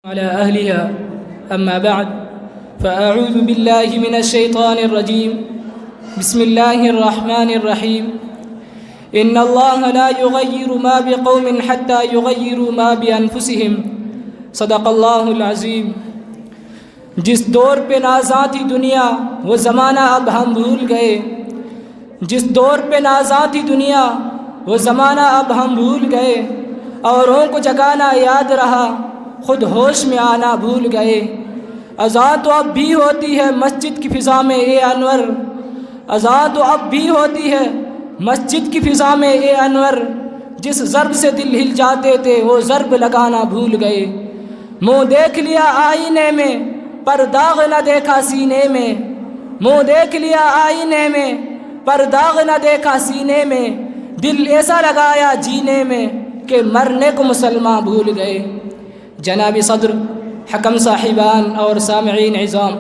على أهلها أما بعد فأعوذ بالله من الشيطان الرجيم بسم الله الرحمن الرحيم إن الله لا يغير ما بقوم حتى يغيروا ما بأنفسهم صدق الله العظيم۔ جس دور پہ نازاں تھی دنیا وہ زمانہ اب ہم بھول گئے، جس دور پہ نازاں تھی دنیا وہ زمانہ اب ہم بھول گئے، اوروں کو جگانا یاد رہا خود ہوش میں آنا بھول گئے۔ اذان تو اب بھی ہوتی ہے مسجد کی فضا میں اے انور، اذان تو اب بھی ہوتی ہے مسجد کی فضا میں اے انور، جس ضرب سے دل ہل جاتے تھے وہ ضرب لگانا بھول گئے۔ منہ دیکھ لیا آئینے میں پر داغ نہ دیکھا سینے میں، منہ دیکھ لیا آئینے میں پر داغ نہ دیکھا سینے میں، دل ایسا لگایا جینے میں کہ مرنے کو مسلمان بھول گئے۔ جناب صدر، حکم صاحبان اور سامعین عظام،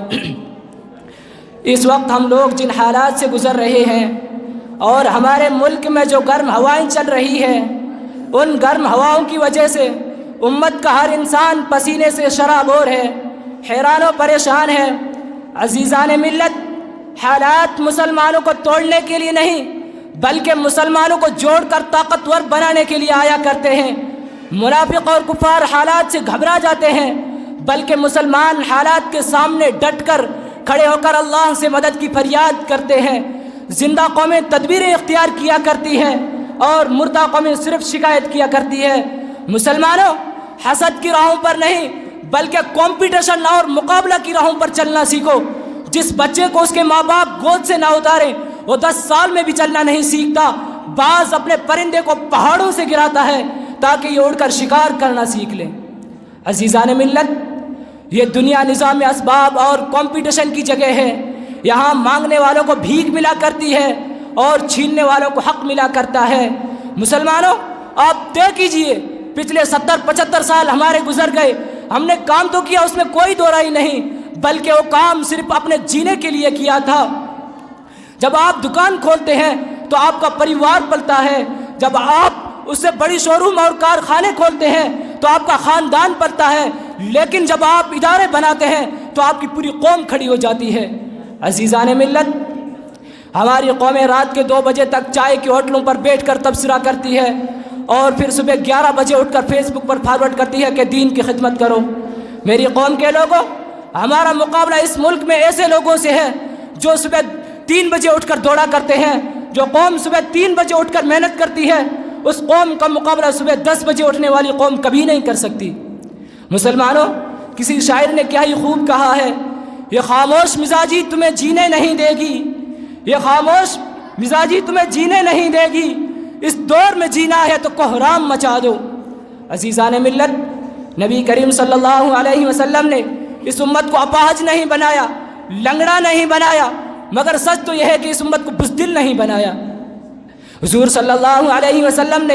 اس وقت ہم لوگ جن حالات سے گزر رہے ہیں اور ہمارے ملک میں جو گرم ہوائیں چل رہی ہیں، ان گرم ہواؤں کی وجہ سے امت کا ہر انسان پسینے سے شرابور ہے، حیران و پریشان ہے۔ عزیزان ملت، حالات مسلمانوں کو توڑنے کے لیے نہیں بلکہ مسلمانوں کو جوڑ کر طاقتور بنانے کے لیے آیا کرتے ہیں۔ منافق اور کفار حالات سے گھبرا جاتے ہیں بلکہ مسلمان حالات کے سامنے ڈٹ کر کھڑے ہو کر اللہ سے مدد کی فریاد کرتے ہیں۔ زندہ قومیں تدبیریں اختیار کیا کرتی ہیں اور مردہ قومیں صرف شکایت کیا کرتی ہے۔ مسلمانوں، حسد کی راہوں پر نہیں بلکہ کمپٹیشن اور مقابلہ کی راہوں پر چلنا سیکھو۔ جس بچے کو اس کے ماں باپ گود سے نہ اتاریں وہ 10 سال میں بھی چلنا نہیں سیکھتا۔ باز اپنے پرندے کو پہاڑوں سے گراتا ہے تاکہ یہ اڑ کر شکار کرنا سیکھ لیں۔ عزیزان ملت، یہ دنیا نظام اسباب اور کمپٹیشن کی جگہ ہے۔ یہاں مانگنے والوں کو بھیک ملا کرتی ہے اور چھیننے والوں کو حق ملا کرتا ہے۔ مسلمانوں، آپ طے کیجئے، پچھلے 70-75 سال ہمارے گزر گئے، ہم نے کام تو کیا، اس میں کوئی دو رائے نہیں، بلکہ وہ کام صرف اپنے جینے کے لیے کیا تھا۔ جب آپ دکان کھولتے ہیں تو آپ کا پریوار پلتا ہے، جب آپ اس سے بڑی شو روم اور کارخانے کھولتے ہیں تو آپ کا خاندان پلتا ہے، لیکن جب آپ ادارے بناتے ہیں تو آپ کی پوری قوم کھڑی ہو جاتی ہے۔ عزیزان ملت، ہماری قومیں رات کے 2 بجے تک چائے کی ہوٹلوں پر بیٹھ کر تبصرہ کرتی ہے اور پھر صبح 11 بجے اٹھ کر فیس بک پر فارورڈ کرتی ہے کہ دین کی خدمت کرو۔ میری قوم کے لوگوں، ہمارا مقابلہ اس ملک میں ایسے لوگوں سے ہے جو صبح 3 بجے اٹھ کر دوڑا کرتے ہیں۔ جو قوم صبح 3 بجے اٹھ کر محنت کرتی ہے اس قوم کا مقابلہ صبح 10 بجے اٹھنے والی قوم کبھی نہیں کر سکتی۔ مسلمانوں، کسی شاعر نے کیا ہی خوب کہا ہے، یہ خاموش مزاجی تمہیں جینے نہیں دے گی، یہ خاموش مزاجی تمہیں جینے نہیں دے گی، اس دور میں جینا ہے تو کوہرام مچا دو۔ عزیزان ملت، نبی کریم صلی اللہ علیہ وسلم نے اس امت کو اپاہج نہیں بنایا، لنگڑا نہیں بنایا، مگر سچ تو یہ ہے کہ اس امت کو بزدل نہیں بنایا۔ حضور صلی اللہ علیہ وسلم نے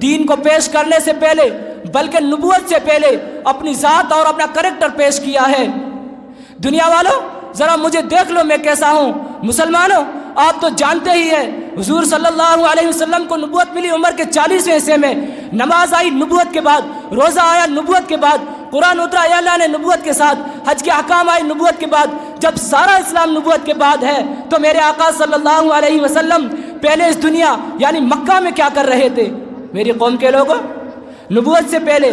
دین کو پیش کرنے سے پہلے بلکہ نبوت سے پہلے اپنی ذات اور اپنا کریکٹر پیش کیا ہے۔ دنیا والوں، ذرا مجھے دیکھ لو میں کیسا ہوں۔ مسلمانوں، آپ تو جانتے ہی ہیں حضور صلی اللہ علیہ وسلم کو نبوت ملی عمر کے 40ویں حصے میں، نماز آئی نبوت کے بعد، روزہ آیا نبوت کے بعد، قرآن اترا یا اللہ نے نبوت کے ساتھ، حج کے احکام آئے نبوت کے بعد۔ جب سارا اسلام نبوت کے بعد ہے تو میرے آقا صلی اللہ علیہ وسلم پہلے اس دنیا یعنی مکہ میں کیا کر رہے تھے؟ میری قوم کے لوگوں، نبوت سے پہلے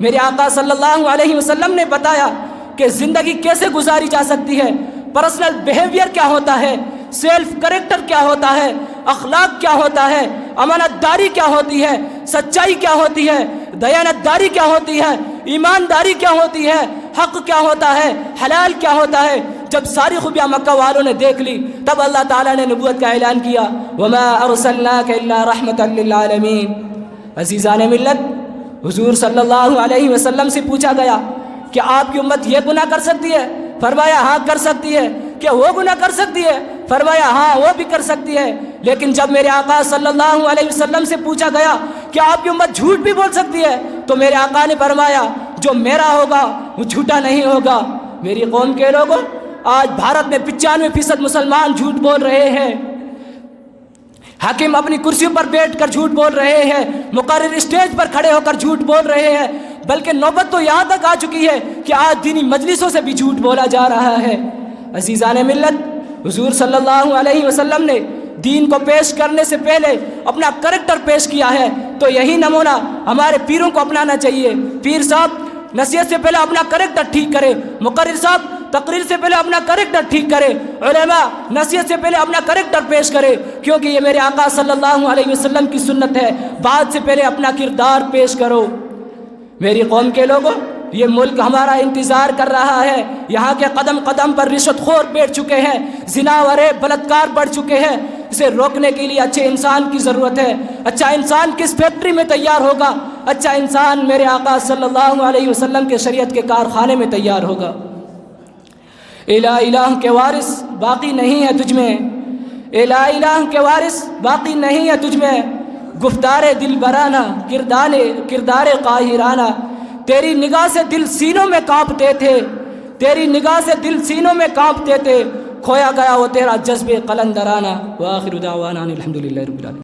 میرے آقا صلی اللہ علیہ وسلم نے بتایا کہ زندگی کیسے گزاری جا سکتی ہے، پرسنل بیہیویئر کیا ہوتا ہے، سیلف کریکٹر کیا ہوتا ہے، اخلاق کیا ہوتا ہے، امانت داری کیا ہوتی ہے، سچائی کیا ہوتی ہے، دیانت داری کیا ہوتی ہے، ایمانداری کیا ہوتی ہے، حق کیا ہوتا ہے، حلال کیا ہوتا ہے۔ جب ساری خوبیاں مکہ والوں نے دیکھ لی تب اللہ تعالیٰ نے نبوت کا اعلان کیا، وَمَا أَرْسَلْنَاكَ إِلَّا رَحْمَةً لِّلْعَالَمِينَ۔ عزیزان ملت، حضور صلی اللہ علیہ وسلم سے پوچھا گیا کہ آپ کی امت یہ گناہ کر سکتی ہے؟ فرمایا ہاں کر سکتی ہے۔ کہ وہ گناہ کر سکتی ہے؟ فرمایا ہاں وہ بھی کر سکتی ہے۔ لیکن جب میرے آقا صلی اللہ علیہ وسلم سے پوچھا گیا کہ آپ کی امت جھوٹ بھی بول سکتی ہے تو میرے آقا نے فرمایا جو میرا ہوگا وہ جھوٹا نہیں ہوگا۔ میری قوم کے لوگوں، آج بھارت میں 95% مسلمان جھوٹ بول رہے ہیں۔ حاکم اپنی کرسیوں پر بیٹھ کر جھوٹ بول رہے ہیں، مقرر اسٹیج پر کھڑے ہو کر جھوٹ بول رہے ہیں، بلکہ نوبت تو یہاں تک آ چکی ہے کہ آج دینی مجلسوں سے بھی جھوٹ بولا جا رہا ہے۔ عزیزان ملت، حضور صلی اللہ علیہ وسلم نے دین کو پیش کرنے سے پہلے اپنا کریکٹر پیش کیا ہے، تو یہی نمونہ ہمارے پیروں کو اپنانا چاہیے۔ پیر صاحب نصیحت سے پہلے اپنا کریکٹر ٹھیک کرے، مقرر صاحب تقریر سے پہلے اپنا کریکٹر ٹھیک کرے، علماء نصیحت سے پہلے اپنا کریکٹر پیش کرے، کیونکہ یہ میرے آقا صلی اللہ علیہ وسلم کی سنت ہے، بات سے پہلے اپنا کردار پیش کرو۔ میری قوم کے لوگوں، یہ ملک ہمارا انتظار کر رہا ہے، یہاں کے قدم قدم پر رشوت خور بیٹھ چکے ہیں، زنا و ریپ بلاತ್ಕಾರ بڑھ چکے ہیں۔ اسے روکنے کے لیے اچھے انسان کی ضرورت ہے۔ اچھا انسان کس فیکٹری میں تیار ہوگا؟ اچھا انسان میرے آقا صلی اللہ علیہ وسلم کے شریعت کے کارخانے میں تیار ہوگا۔ الہ الہ کے وارث باقی نہیں ہے تجھ میں، الہ الہ کے وارث باقی نہیں ہے تجھ میں، گفتار دل برانہ کردار قاہرانہ، تیری نگاہ سے دل سینوں میں کانپتے تھے، تیری نگاہ سے دل سینوں میں کانپتے تھے، کھویا گیا وہ تیرا جذبے قلندرانہ۔ وآخر دعوانا الحمدللہ رب العالمین۔